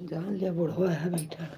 जान लिया बुढ़वा है बैठा।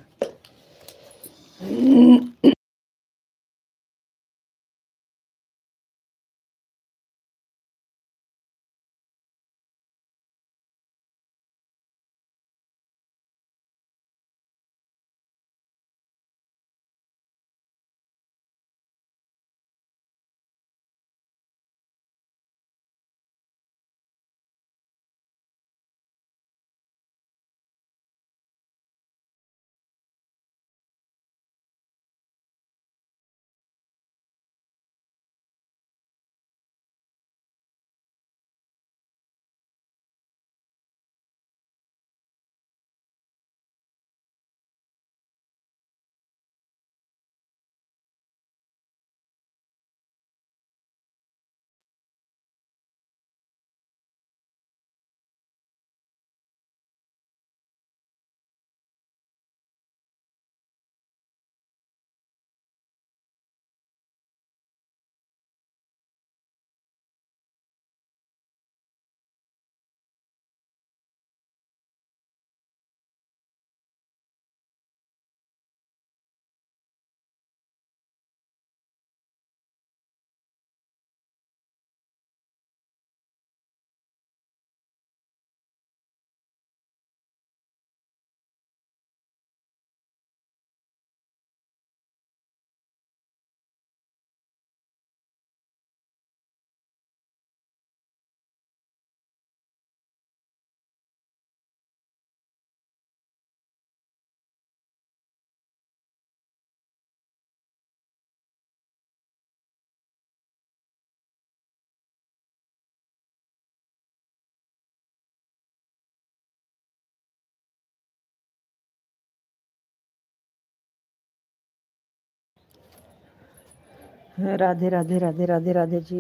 राधे राधे राधे राधे राधे जी।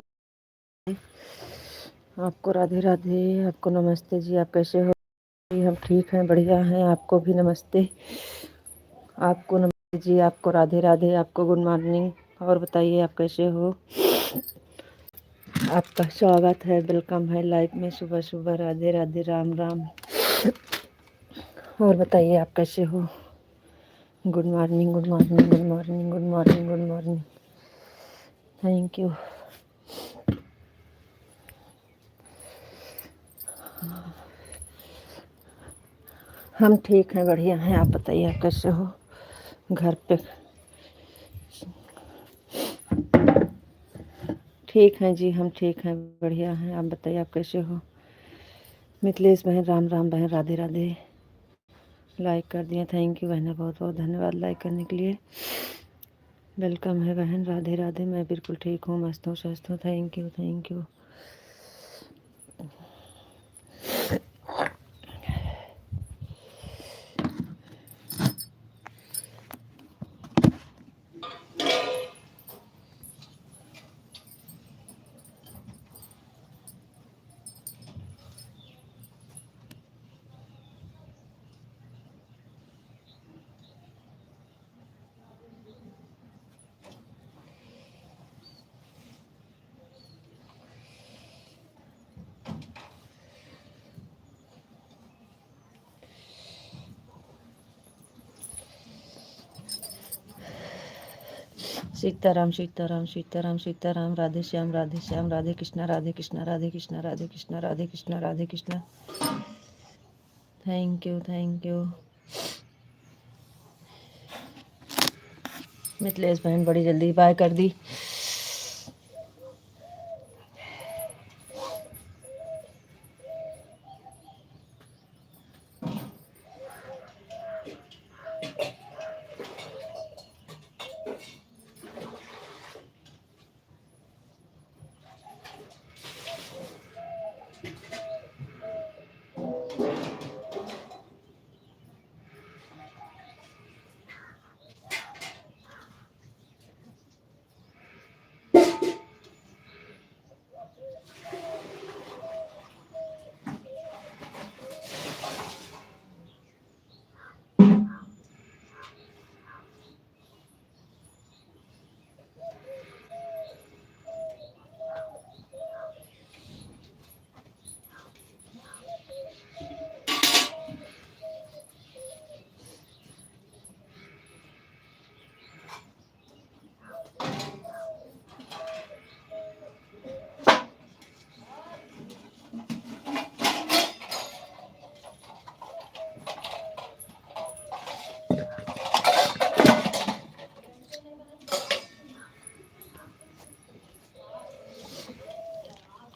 आपको राधे राधे, आपको नमस्ते जी। आप कैसे हो जी? हम ठीक हैं, बढ़िया हैं। आपको भी नमस्ते, आपको नमस्ते जी। आपको राधे राधे, आपको गुड मॉर्निंग। और बताइए आप कैसे हो? आपका स्वागत है, वेलकम है लाइफ में सुबह सुबह। राधे राधे, राम राम। और बताइए आप कैसे हो? Good morning, good morning, good morning, good morning, good morning. Thank you. हम ठीक हैं, बढ़िया हैं। आप बताइए आप कैसे हो? घर पे ठीक हैं जी, हम ठीक हैं, बढ़िया हैं। आप बताइए आप कैसे हो? मिथिलेश बहन, राम राम बहन, राधे राधे। लाइक कर दिए, थैंक यू बहन, बहुत बहुत धन्यवाद लाइक करने के लिए। वेलकम है बहन, राधे राधे। मैं बिल्कुल ठीक हूँ, मस्त हूँ, स्वस्थ हूँ। Thank you, thank you. Sitaram Sitaram Sitaram Sitaram. Radhe Shyam, Radhe Shyam, Radhe Krishna, Radhe Krishna, Radhe Krishna, Radhe Krishna, Radhe Krishna, Radhe Krishna. Thank you, thank you. Mithilesh बहन बड़ी जल्दी बाय कर दी।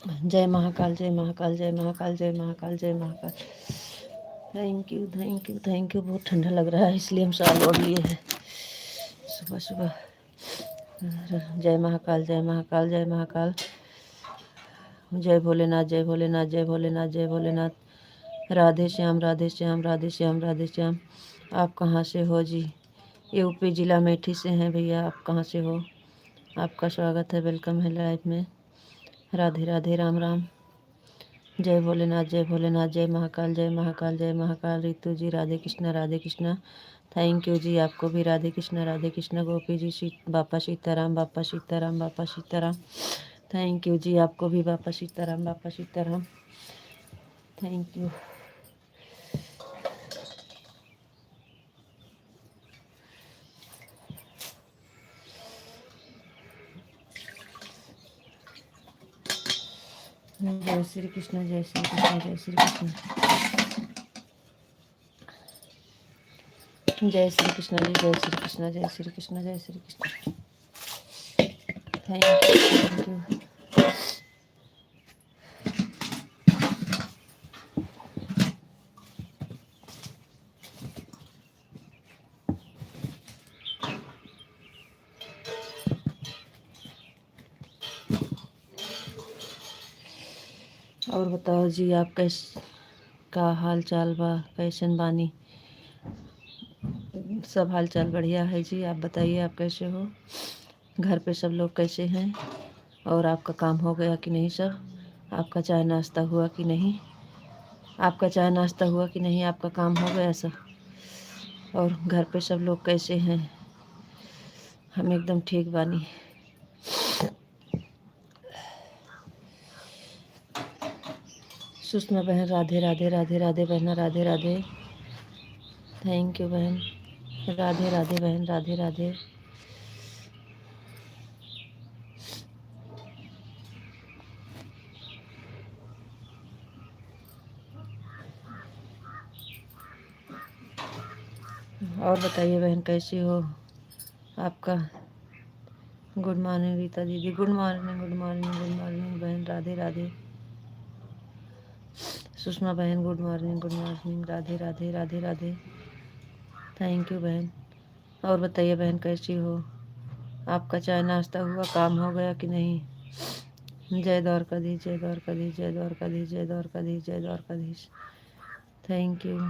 जय महाकाल, जय महाकाल, जय महाकाल, जय महाकाल, जय Mahakal. Thank you, thank you, thank you. बहुत ठंडा लग रहा है इसलिए हम शाल ओढ़ लिए हैं सुबह सुबह। जय महाकाल, जय महाकाल, जय महाकाल। जय भोलेनाथ, जय भोलेनाथ, जय भोलेनाथ, जय भोलेनाथ। राधे श्याम, राधे श्याम, राधे श्याम, राधे श्याम। आप कहाँ से हो जी? यूपी ज़िला मेठी से हैं भैया। आप कहाँ से हो? आपका स्वागत है, वेलकम है लाइफ में। राधे राधे, राम राम। जय भोलेनाथ, जय भोलेनाथ, जय महाकाल, जय महाकाल, जय महाकाल। रितु जी राधे कृष्णा, राधे कृष्णा। थैंक यू जी, आपको भी राधे कृष्णा, राधे कृष्णा। गोपी जी बापा सीताराम, बापा सीताराम, बापा सीताराम। थैंक यू जी, आपको भी बापा सीताराम, बापा सीताराम। Thank you. जय श्री कृष्ण, जय श्री कृष्ण, जय श्री कृष्ण। जय श्री कृष्ण जी, जय श्री कृष्ण, जय श्री कृष्ण, जय Shri Krishna. Thank you, thank you. और बताओ जी, आप का हाल चाल बा? कैसन बानी? सब हाल चाल बढ़िया है जी। आप बताइए, आप कैसे हो? घर पे सब लोग कैसे हैं? और आपका काम हो गया कि नहीं सब? आपका चाय नाश्ता हुआ कि नहीं? आपका चाय नाश्ता हुआ कि नहीं? आपका काम हो गया सब? और घर पे सब लोग कैसे हैं? हम एकदम ठीक बानी। सुषमा बहन राधे राधे, राधे राधे बहना, राधे राधे। थैंक यू बहन, राधे राधे बहन, राधे राधे। और बताइए बहन, कैसी हो? आपका गुड मॉर्निंग रीता दीदी, good morning, good morning, good morning बहन, राधे राधे। सुषमा बहन good morning, good morning, Radhe Radhe, Radhe Radhe. Thank you बहन। और बताइए बहन, कैसी हो? आपका चाय नाश्ता हुआ, काम हो गया कि नहीं? जय द्वारकाधीश, जय द्वारकाधीश, जय द्वारकाधीश, जय द्वारकाधीश, जय द्वारकाधीश। Thank you.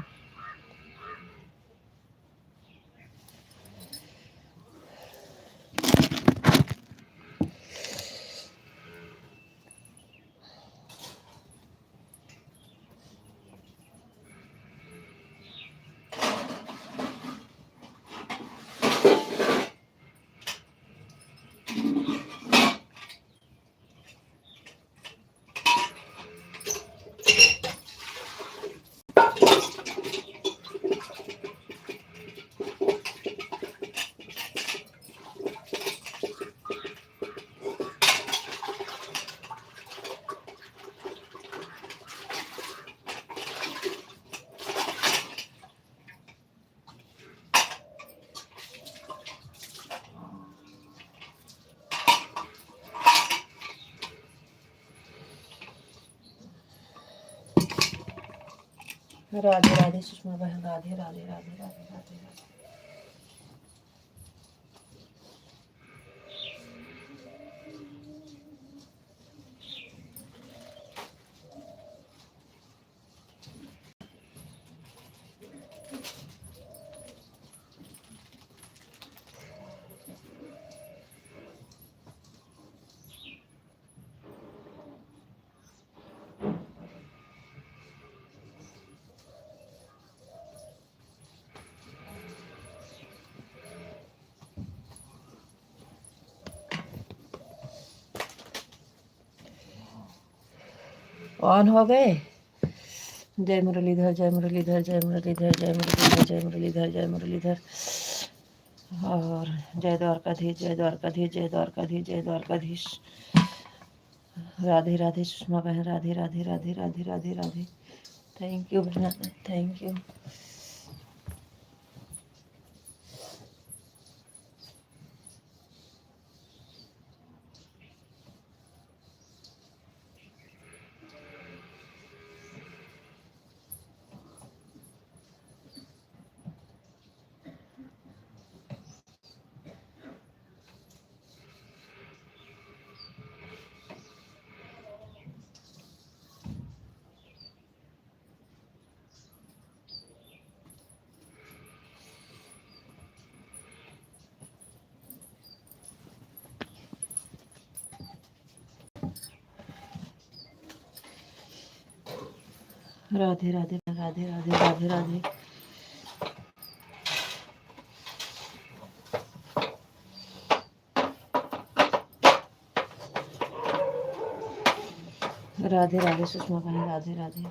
राधे राधे सुषमा बहन, राधे राधे, राधे राधे, राधे राधे। ऑन हो गए। जय मुरलीधर, जय मुरलीधर, जय मुरलीधर, जय मुरलीधर, जय मुरलीधर, जय मुरलीधर। और जय द्वारकाधीश, जय द्वारकाधीश, जय द्वारकाधीश, जय द्वारकाधीश। राधे राधे सुषमा बहन, राधे राधे, राधे राधे, राधे राधे। थैंक यू बहना, थैंक यू। राधे राधे राधे राधे राधे राधे। राधे राधे सुषमा बहन, राधे राधे।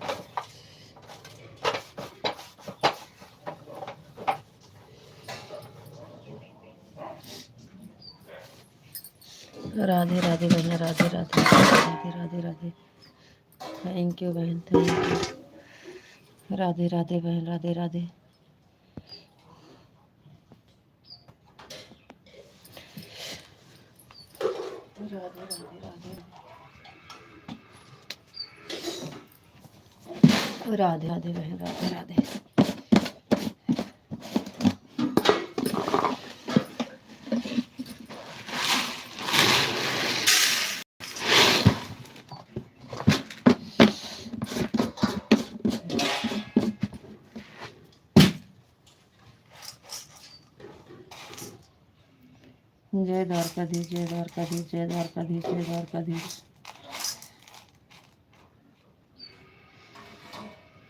राधे राधे बहन, राधे राधे राधे राधे राधे। थैंक यू बहन, थैंक यू। राधे राधे बहन, राधे राधे। राधे राधे राधे राधे राधे बहन, राधे राधे। जय द्वारकाधीश, जय द्वारकाधीश, जय द्वारकाधीश, जय द्वारकाधीश।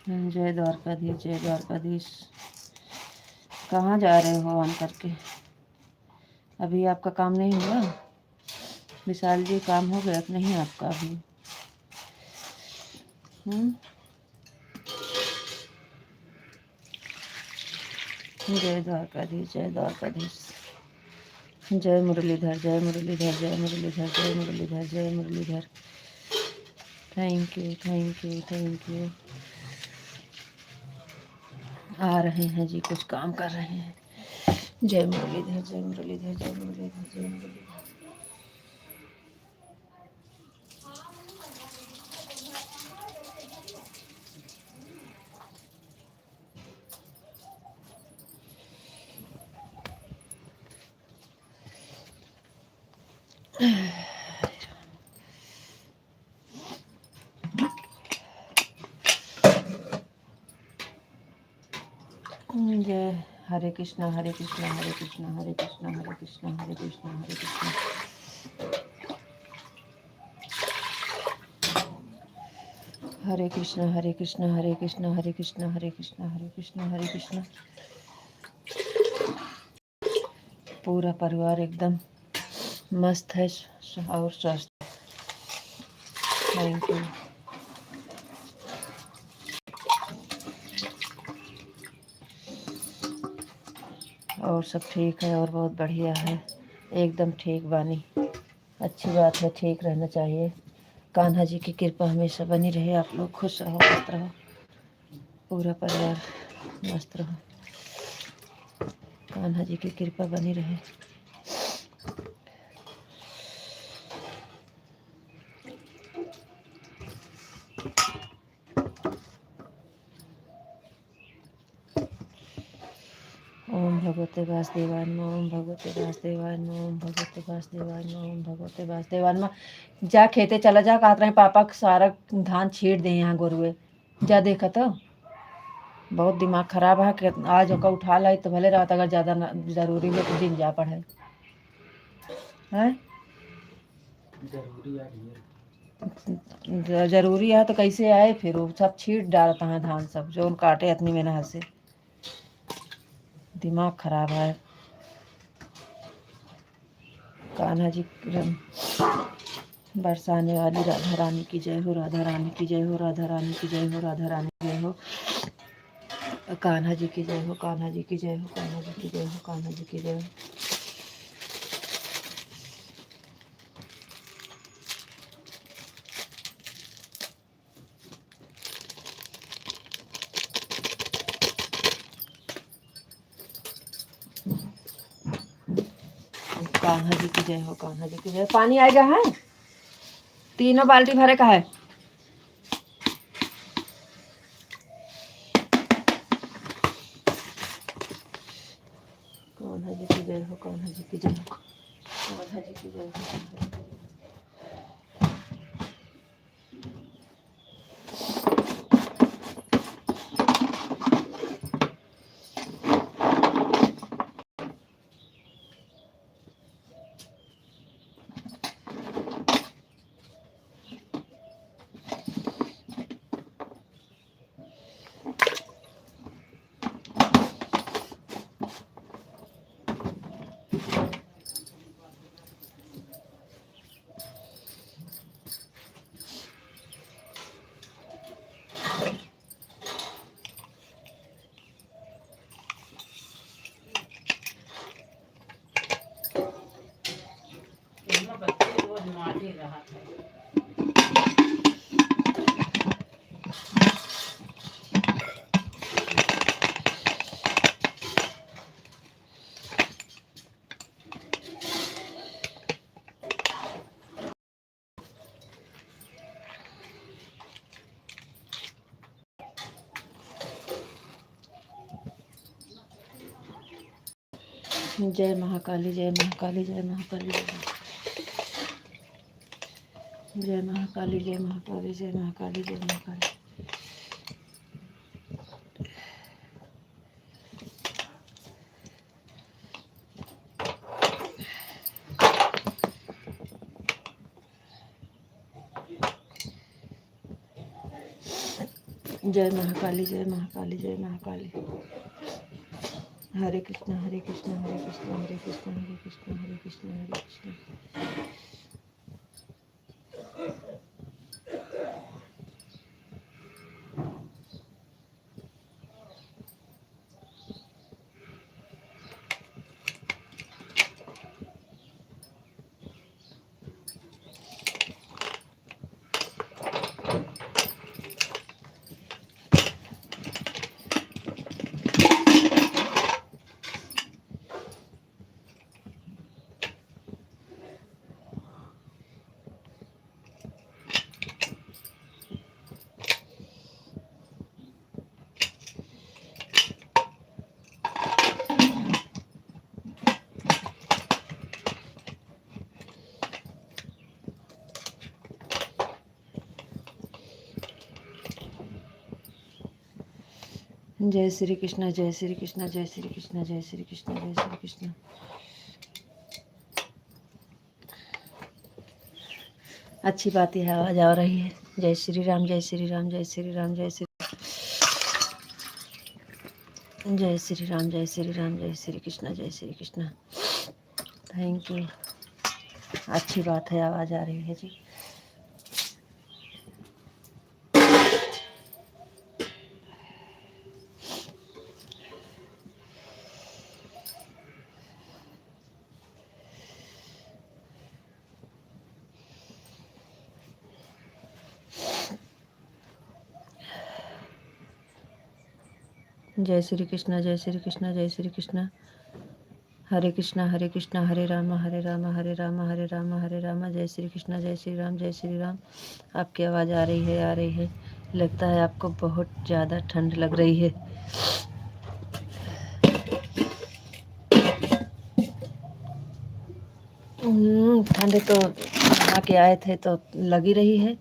जय द्वारकाधीश, जय द्वारकाधीश। कहाँ जा रहे हो ऑन करके? अभी आपका काम नहीं हुआ? विशाल जी काम हो गया कि नहीं आपका अभी? जय द्वारकाधीश, जय द्वारकाधीश। जय मुरलीधर, जय मुरलीधर, जय मुरलीधर, जय मुरलीधर, जय Murlidhar. Thank you, thank you, thank you. आ रहे हैं जी, कुछ काम कर रहे हैं। जय मुरलीधर, जय मुरलीधर, जय मुरलीधर, जय मुरलीधर। जय हरे कृष्णा, हरे कृष्णा, हरे कृष्णा, हरे कृष्णा, हरे कृष्णा, हरे कृष्णा, हरे कृष्णा। हरे कृष्णा, हरे कृष्णा, हरे कृष्णा, हरे कृष्णा, हरे कृष्णा, हरे कृष्णा, हरे कृष्णा। पूरा परिवार एकदम मस्त है और स्वस्थ। Thank you. और सब ठीक है और बहुत बढ़िया है, एकदम ठीक बानी। अच्छी बात है, ठीक रहना चाहिए। कान्हा जी की कृपा हमेशा बनी रहे। आप लोग खुश रहो, मस्त रहो, पूरा परिवार मस्त रहो। कान्हा जी की कृपा बनी रहे। ओम भगवते वासुदेवाय नमः, ओम भगवते वासुदेवाय नमः, ओम भगवते वासुदेवाय नमः, ओम भगवते वासुदेवाय नमः। जा खेते चला जा, कहते रहे पापा सारा धान छीट दे यहाँ गोरुए। जा देखा तो बहुत दिमाग खराब है कि आज ओका उठा लाई तो भले रात, अगर ज़्यादा जरूरी हो तो दिन जा पड़े है। जरूरी है तो कैसे आए फिर? वो सब छीट डालता है धान, सब जो उन काटे इतनी मेहनत से। दिमाग खराब है। कान्हा जी बरसाने वाली राधा रानी की जय हो, राधा रानी की जय हो, राधा रानी की जय हो, राधा रानी की जय हो। कान्हा जी की जय हो, कान्हा जी की जय हो, कान्हा जी की जय हो, कान्हा जी की जय हो। कान्हा जी की जय हो, कान्हा जी की जय। पानी आएगा है, तीनों बाल्टी भरे का है। कान्हा जी की जय हो, कान्हा जी की जय हो, कान्हा जी की जय हो। जय महाकाली, जय महाकाली, जय महाकाली, जय महाकाली, जय महाकाली, जय महाकाली, जय महाकाली। जय महाकाली, जय महाकाली, जय महाकाली। हरे कृष्ण, हरे कृष्ण, हरे कृष्ण, हरे कृष्ण, हरे कृष्ण, हरे कृष्ण, हरे कृष्ण। जय श्री कृष्ण, जय श्री कृष्ण, जय श्री कृष्ण, जय श्री कृष्ण, जय श्री कृष्ण। अच्छी बात है, आवाज आ रही है। जय श्री राम, जय श्री राम, जय श्री राम, जय श्री जय श्री राम, जय श्री राम, जय श्री कृष्ण, जय श्री कृष्ण। Thank you. अच्छी बात है, आवाज आ रही है जी। जय श्री कृष्ण, जय श्री कृष्ण, जय श्री कृष्ण। हरे कृष्णा, हरे कृष्णा, हरे राम, हरे राम, हरे राम, हरे राम, हरे राम। जय श्री कृष्ण, जय श्री राम, जय श्री राम। आपकी आवाज़ आ रही है, आ रही है। लगता है आपको बहुत ज़्यादा ठंड लग रही है। ठंड तो नहा के आए थे तो लगी रही है।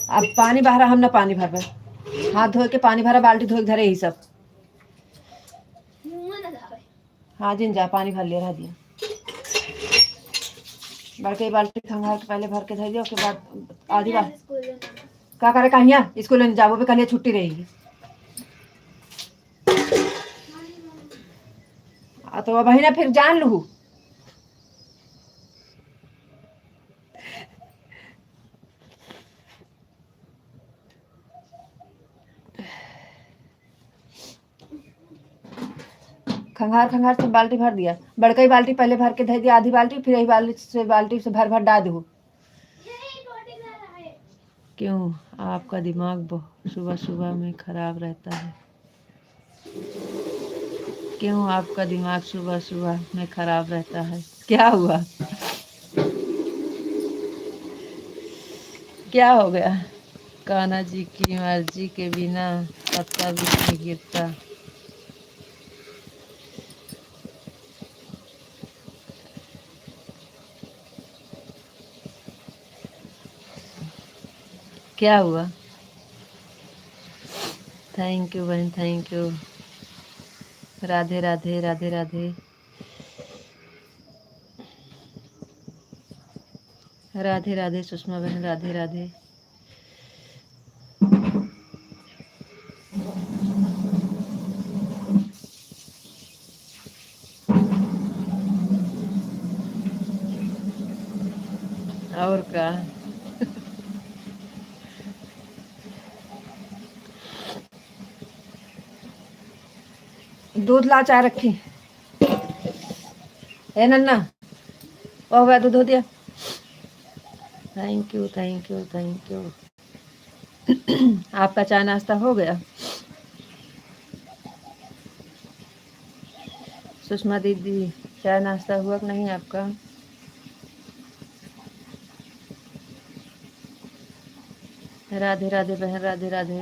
अब पानी बहरा, हम ना पानी भर भर हाथ धो के पानी भरा, बाल्टी धो के धरे यही सब। हाँ जिन जा पानी भर लिया, रह दिया। बड़के बाल्टी खंगार के पहले भर के धर दिया, उसके बाद आधी बार क्या करे कहिया स्कूल नहीं जाबो, कल छुट्टी रहेगी। तो अब ना फिर जान लू। खंगार खंगार से बाल्टी भर दिया, बड़कई बाल्टी पहले भर के धर दिया आधी बाल्टी, फिर यही बाल्टी से भर भर डाल दू। क्यों आपका दिमाग सुबह सुबह में खराब रहता है? क्यों आपका दिमाग सुबह सुबह में खराब रहता है? क्या हुआ? क्या हो गया? कान्हा जी की मर्जी के बिना पत्ता भी नहीं गिरता। क्या हुआ? थैंक यू बहन, थैंक यू। राधे राधे, राधे राधे, राधे राधे सुषमा बहन, राधे राधे। और क्या? दूध ला, चाय रखी है नन्ना। ओ गया दूध हो दिया। Thank you, thank you, thank you. आपका चाय नाश्ता हो गया? सुषमा दीदी, चाय नाश्ता हुआ कि नहीं आपका? राधे राधे बहन, Radhe Radhe.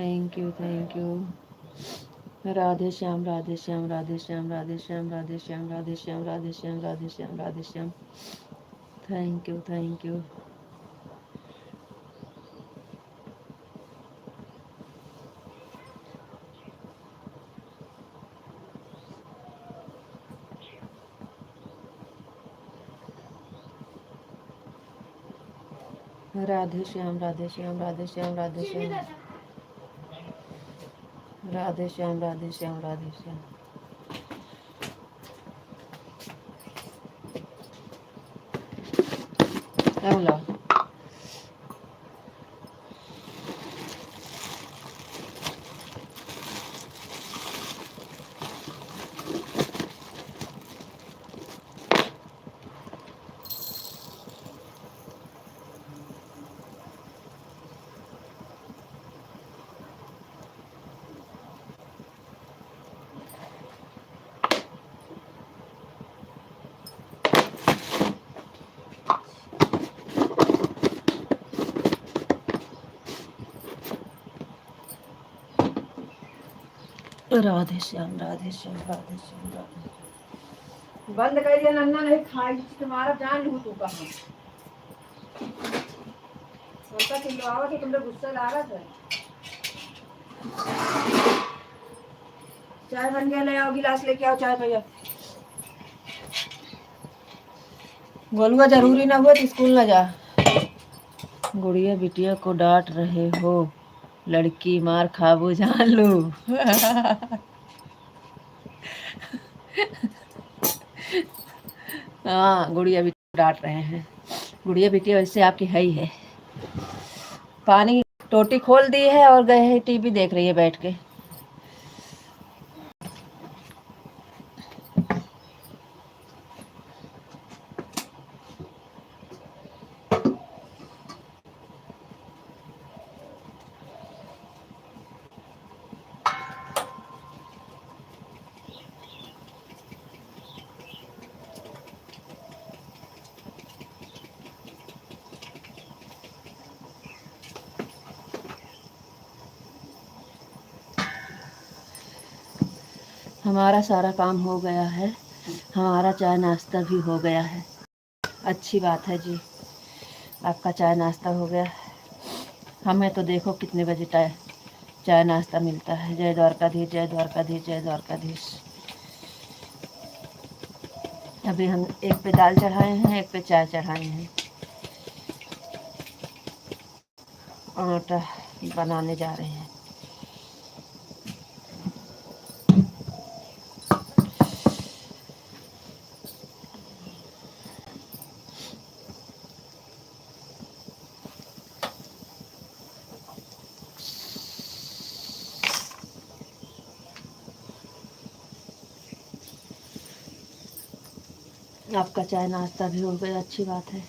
Thank you, thank you. Radhe Shyam, Radhe Shyam, Radhe Shyam, Radhe Shyam, Radhe Shyam, Radhe Shyam, Radhe Shyam, Radhe Shyam, Radhe Shyam. Thank you, thank you. Radhe Shyam, Radhe Shyam, Radhe Shyam, Radhe Shyam, Radhe Shyam, Radhe Shyam, Radhe Shyam. क्या बोला? राधे श्याम, राधे श्याम, राधे श्याम, राधे श्याम। बंद कर दिया नन्ना, नहीं खाई तुम्हारा जान लू तू कहाँ उनका चिल्लावा कि तुमने गुस्सा ला रहा था। चाय बन गया, ले आओ गिलास लेके आओ चाय भैया। बोलूँगा जरूरी ना हुआ तो स्कूल ना जा। गुड़िया बिटिया को डांट रहे हो, लड़की मार खाबो जान लो। हाँ, गुड़िया बिटिया डांट रहे हैं। गुड़िया बिटिया वैसे आपकी है ही है। पानी टोटी खोल दी है और गए हैं टीवी देख रही है बैठ के। हमारा सारा काम हो गया है, हमारा चाय नाश्ता भी हो गया है। अच्छी बात है जी, आपका चाय नाश्ता हो गया। हमें तो देखो कितने बजे चाय नाश्ता मिलता है। जय द्वारकाधीश, जय द्वारकाधीश, जय द्वारकाधीश। अभी हम एक पे दाल चढ़ाए हैं, एक पे चाय चढ़ाए हैं। आटा बनाने जा रहे हैं। आपका चाय नाश्ता भी हो गया, अच्छी बात है।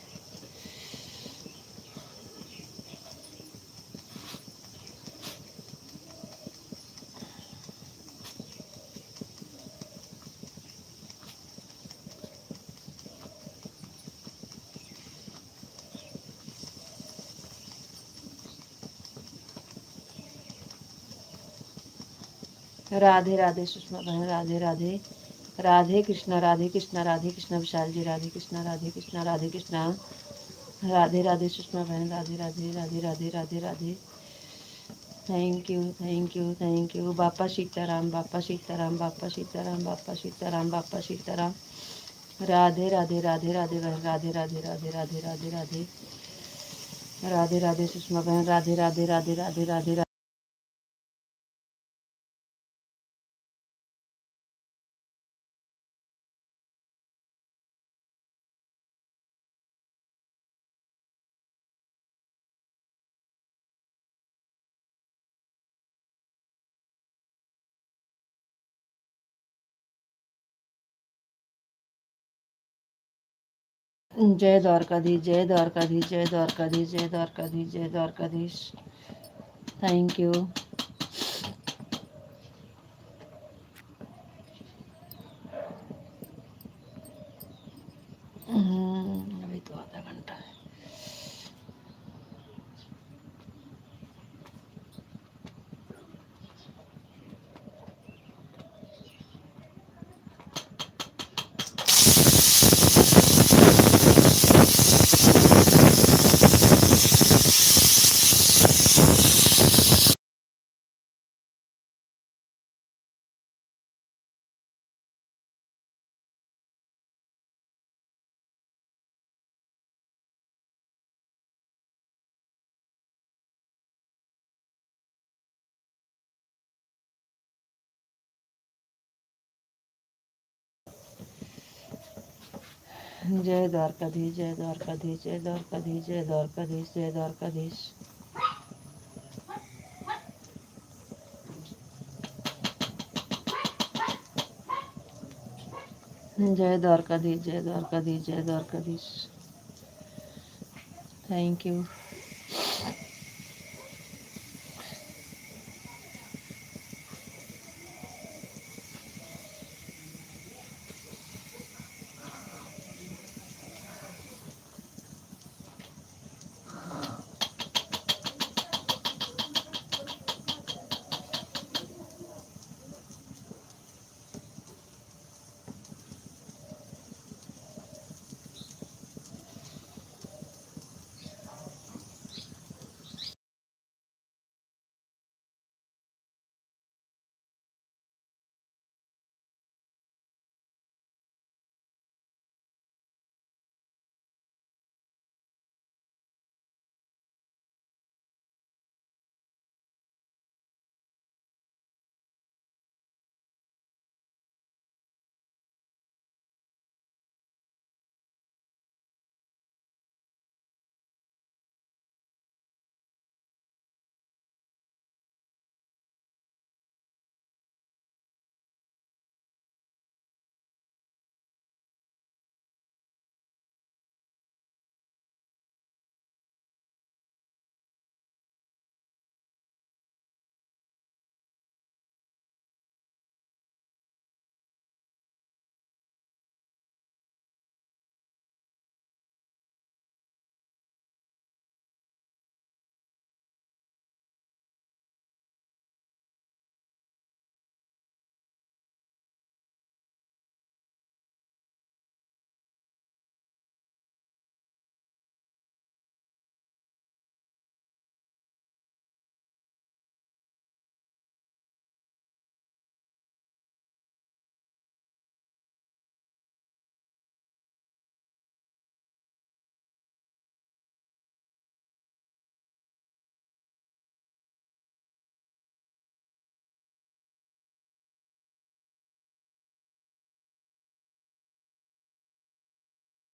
राधे राधे सुषमा बहन, राधे राधे। राधे कृष्णा, राधे कृष्णा, राधे कृष्णा विशाल जी, राधे कृष्णा, राधे कृष्णा, राधे कृष्णा। राधे राधे सुषमा बहन, Radhe Radhe, Radhe Radhe, Radhe Radhe. Thank you, thank you, thank you. बापा सीताराम, बापा सीताराम, बापा सीताराम, बापा सीताराम, बापा सीताराम। राधे राधे, राधे राधे बहन, राधे राधे, राधे राधे, राधे राधे। राधे राधे सुषमा बहन, राधे राधे, राधे राधे, राधे राधे। जय द्वारकाधीश, जय द्वारकाधीश, जय द्वारकाधीश, जय द्वारकाधीश, जय द्वारकाधीश। Thank you. अभी तो आधा घंटा है। जय द्वारकाधीश, जय द्वारकाधीश, जय द्वारकाधीश, जय द्वारकाधीश, जय द्वारकाधीश। जय द्वारकाधीश, जय द्वारकाधीश, जय द्वारकाधीश। Thank you.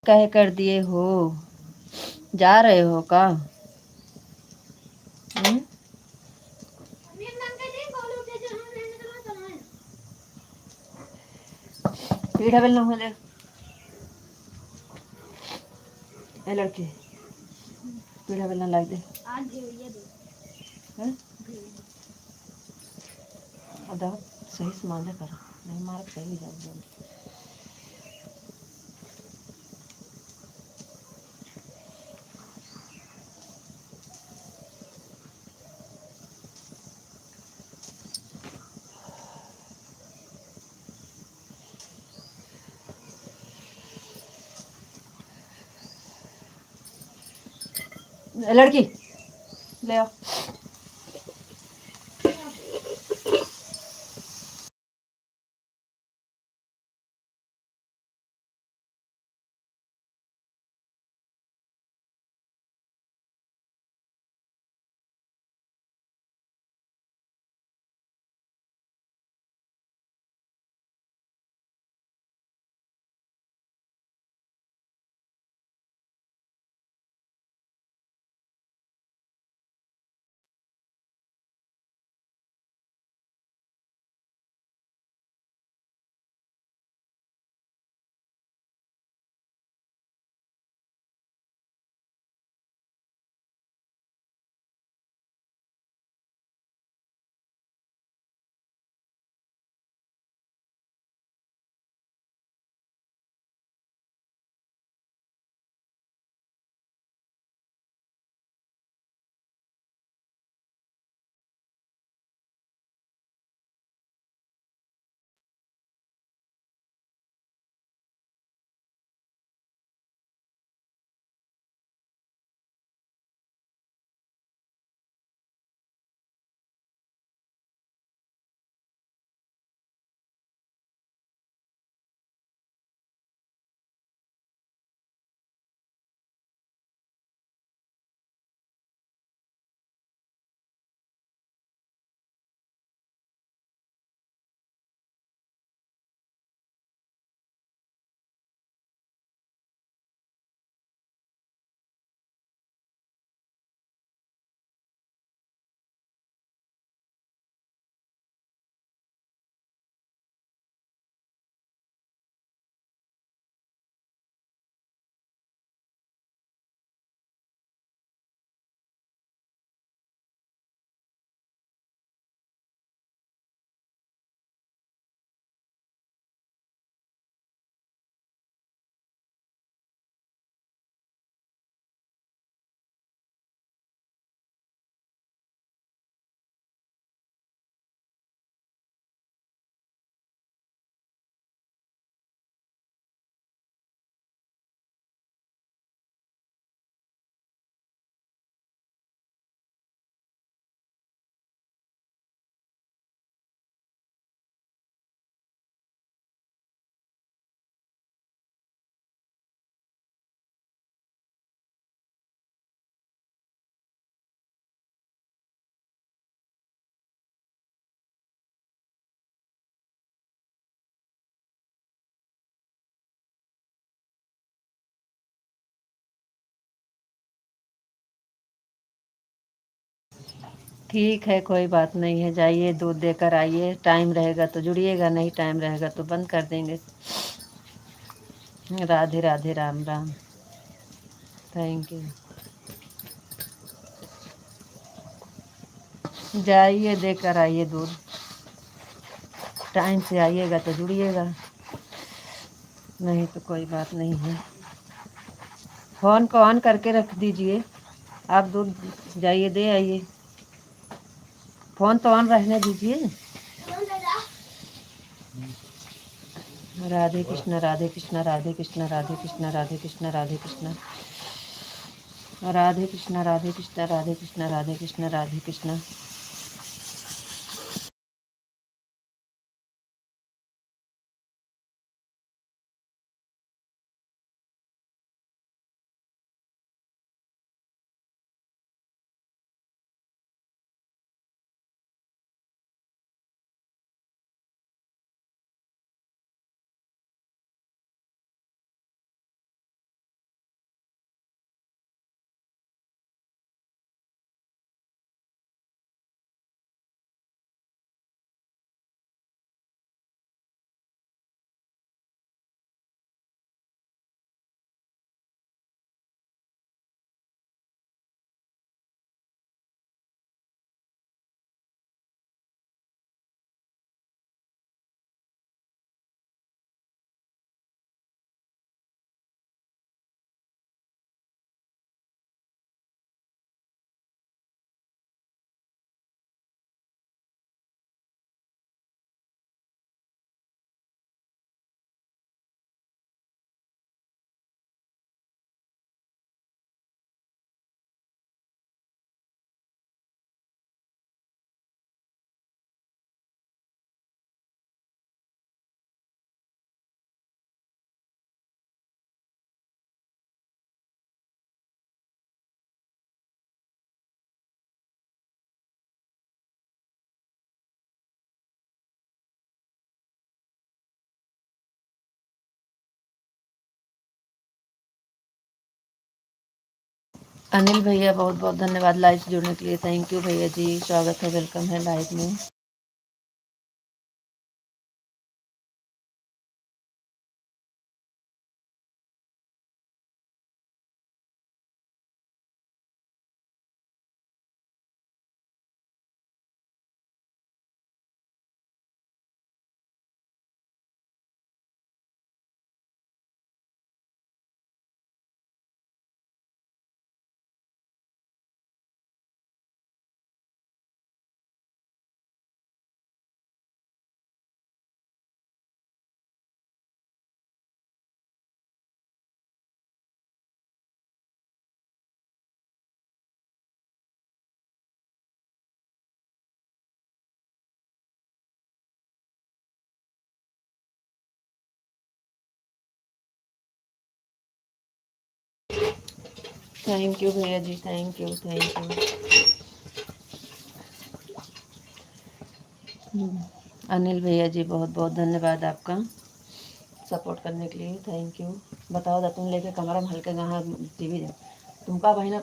कह कर दिए हो, जा रहे हो का? पीढ़ा बेलना हो ले ए लड़के, पीढ़ा बेलना लाग दे। अदा सही सामान कर नहीं मार सही जाओ। लड़की ले आओ। ठीक है, कोई बात नहीं है, जाइए दूध देकर आइए। टाइम रहेगा तो जुड़िएगा, नहीं टाइम रहेगा तो बंद कर देंगे। राधे राधे, राम राम। Thank you. जाइए देकर आइए दूध। टाइम से आइएगा तो जुड़िएगा, नहीं तो कोई बात नहीं है। फ़ोन को ऑन करके रख दीजिए। आप दूध जाइए दे आइए। फ़ोन तो ऑन रहने दीजिए। राधे कृष्ण राधे कृष्ण राधे कृष्ण राधे कृष्ण राधे कृष्ण राधे कृष्ण राधे कृष्ण राधे कृष्ण राधे कृष्ण राधे कृष्ण राधे कृष्ण। अनिल भैया बहुत बहुत धन्यवाद लाइव से जुड़ने के लिए। थैंक यू भैया जी, स्वागत है, वेलकम है लाइव में। थैंक यू भैया जी, thank you thank you. Anil भैया जी बहुत बहुत धन्यवाद आपका सपोर्ट करने के लिए। Thank you. बताओ दा तुम लेके कमरा में हल्के कहाँ टीवी तुमका बहिना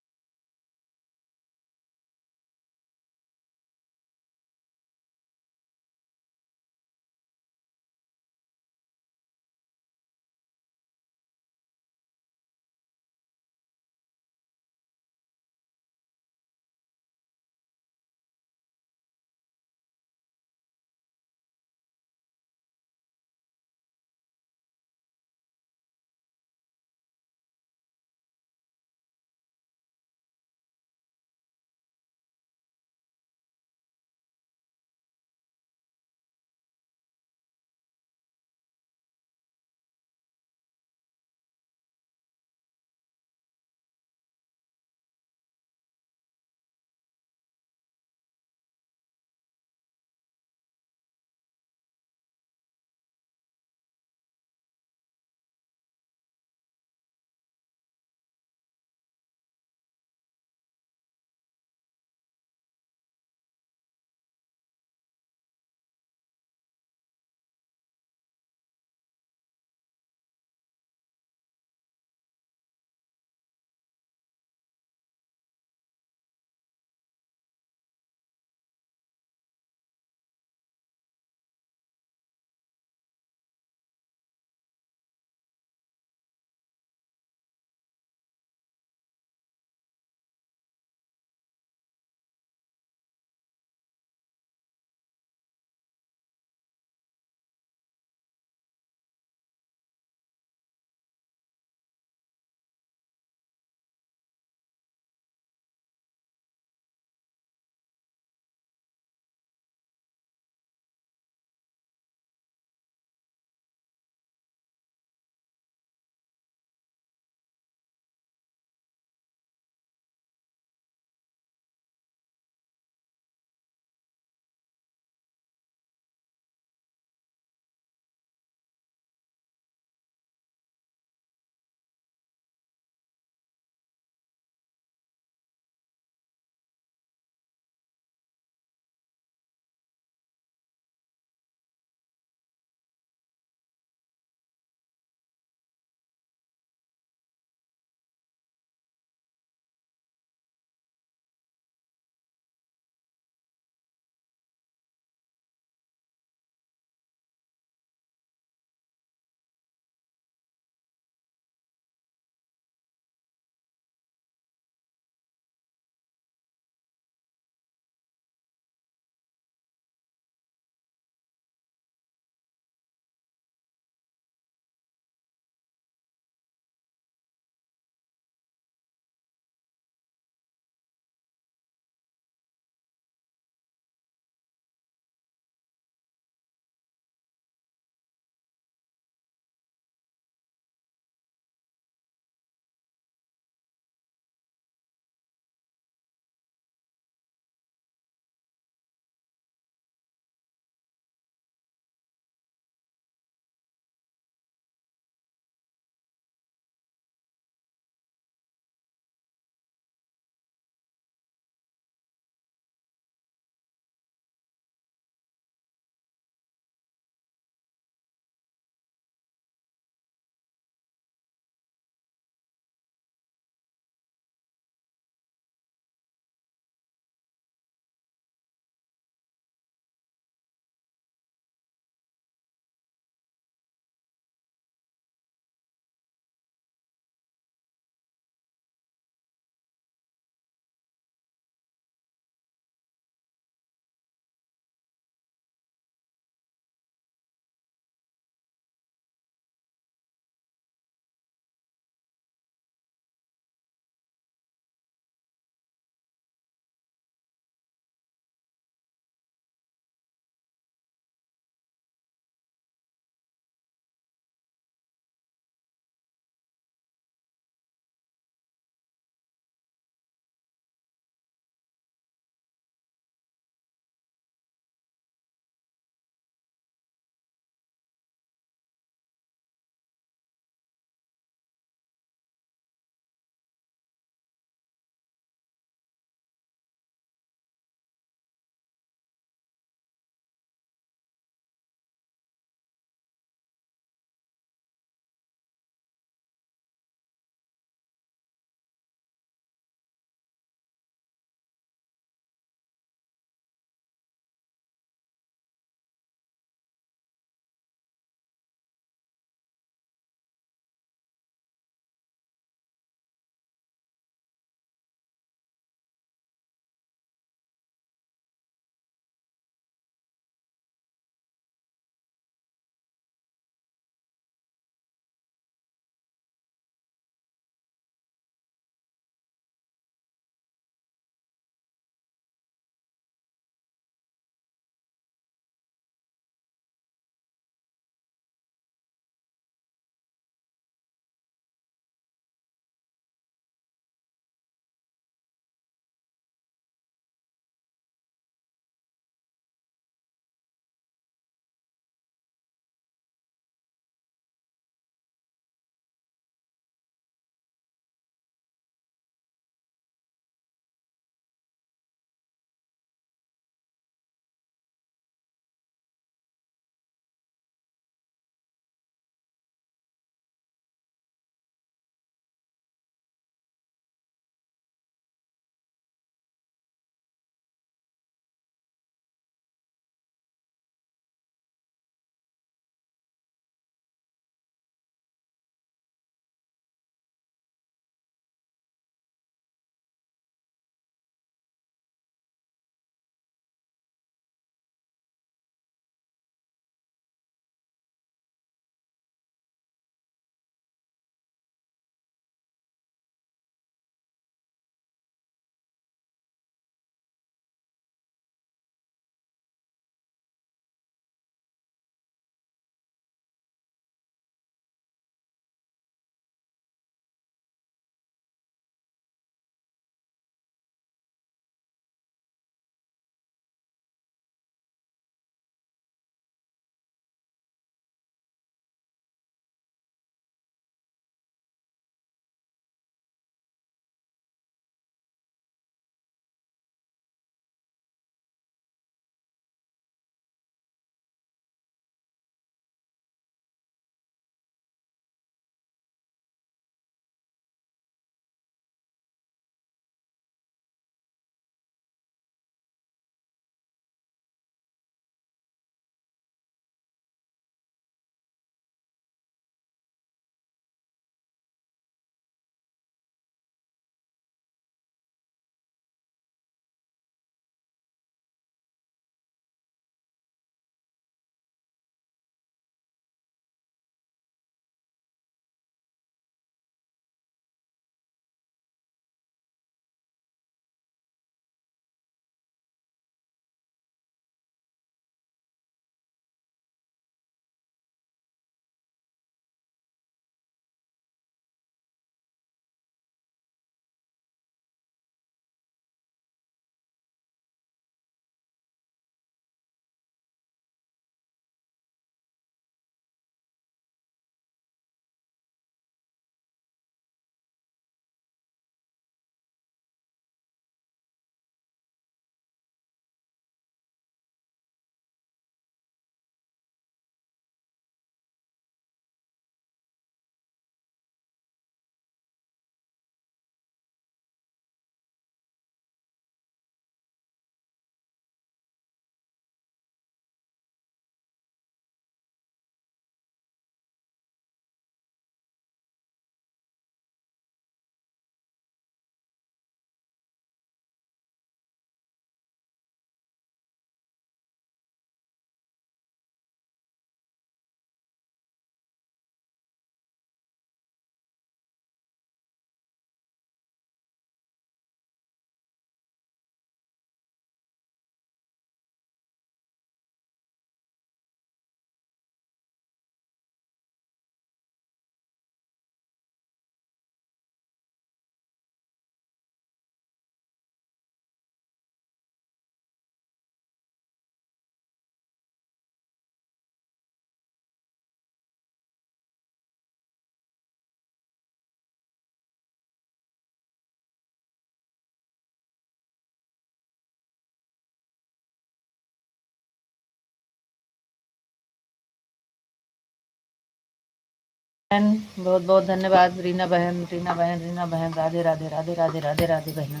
बहन बहुत बहुत धन्यवाद। रीना बहन, रीना बहन, रीना बहन, राधे राधे राधे राधे राधे राधे बहना,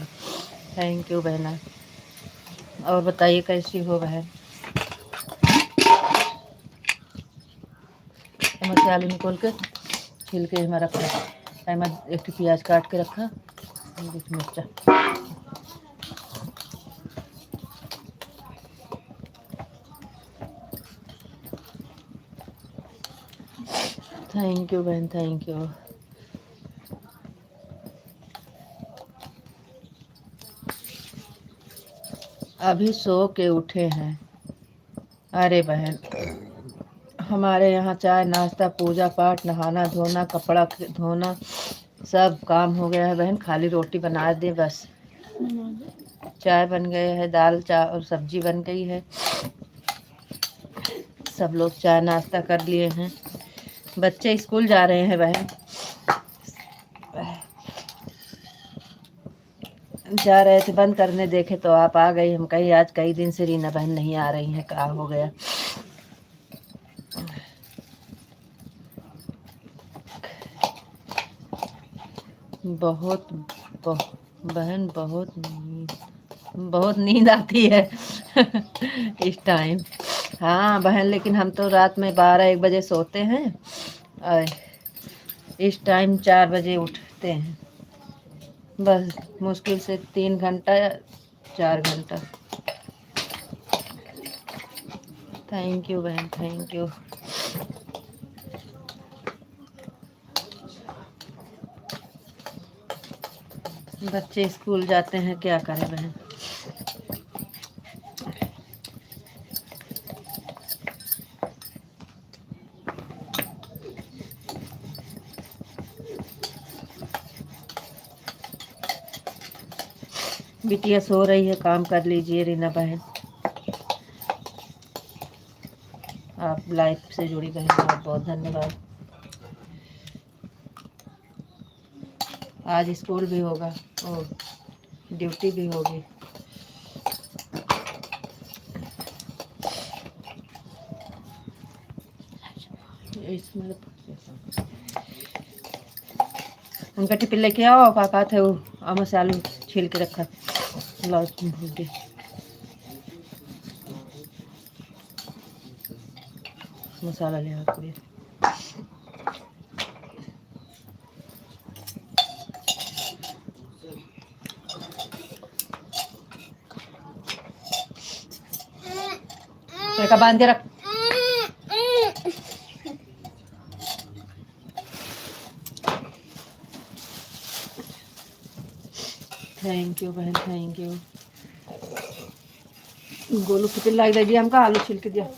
थैंक यू बहना। और बताइए कैसी हो बहन। मैं आलू निकोल के छील के हमारा रखा, मैं एक प्याज काट के रखा, मिर्चा। थैंक यू बहन, थैंक यू। अभी सो के उठे हैं। अरे बहन, हमारे यहाँ चाय नाश्ता पूजा पाठ नहाना धोना कपड़ा धोना सब काम हो गया है बहन, खाली रोटी बना दे बस। चाय बन गए है, दाल और सब्जी बन गई है, सब लोग चाय नाश्ता कर लिए हैं, बच्चे स्कूल जा रहे हैं बहन। जा रहे थे, बंद करने देखे तो आप आ गई। हम कहीं आज कई दिन से रीना बहन नहीं आ रही हैं, क्या हो गया। बहुत बहन बहुत नींद आती है इस टाइम। हाँ बहन, लेकिन हम तो रात में 12-1 बजे सोते हैं और इस टाइम 4 बजे उठते हैं, बस मुश्किल से 3 घंटा या 4 घंटा। थैंक यू बहन, थैंक यू। बच्चे स्कूल जाते हैं, क्या करें बहन। बिटिया सो रही है, काम कर लीजिए रीना बहन। आप लाइफ से जुड़ी बहन, बहुत बहुत धन्यवाद। आज स्कूल भी होगा और ड्यूटी भी होगी। इसमें उनका टिफिन लेके आओ, पापा थे वो आम से आलू छील के रखा, लाओ तुम भूल के मसाला ले आओ पूरी। तो बांध के रख। थैंक यू बहन, थैंक यू। गोलू टिफिन लाई दे दिया, हमका आलू छील के दिया।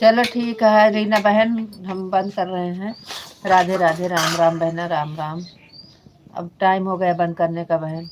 चलो ठीक है रीना बहन, हम बंद कर रहे हैं। राधे राधे, राम राम बहना, राम राम। अब टाइम हो गया बंद करने का बहन।